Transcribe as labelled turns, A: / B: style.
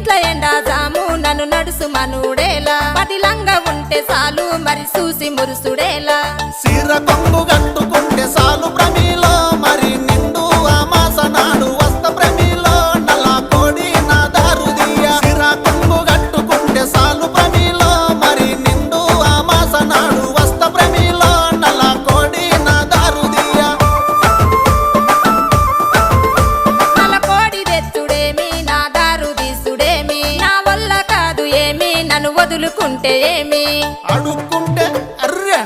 A: ఇంట్లో ఎండా జాము నన్ను నడుసు మనుడేలా పదిలంగా ఉంటే చాలు మరి చూసి మురుసుడేలా
B: సీర కొంగు కట్టుకుంటే సాలు ప్రమిలో మరి నిండు అమాస నాడు వస్త ప్రమిలో నల్ల కోడి నా దారుదియ సీర కొంగు కట్టుకుంటే సాలు ప్రమిలో మరి నిండు అమాస నాడు వస్త ప్రమిలో నల్ల కోడి నా దారుదియ
A: నల్ల కోడి తెచ్చుడేమి నా దారు తీసుడేమి నా వల్ల కాదు ఏమి నన్ను వదులుకుంటే ఏమి
B: అడుక్కుంటే అర్రె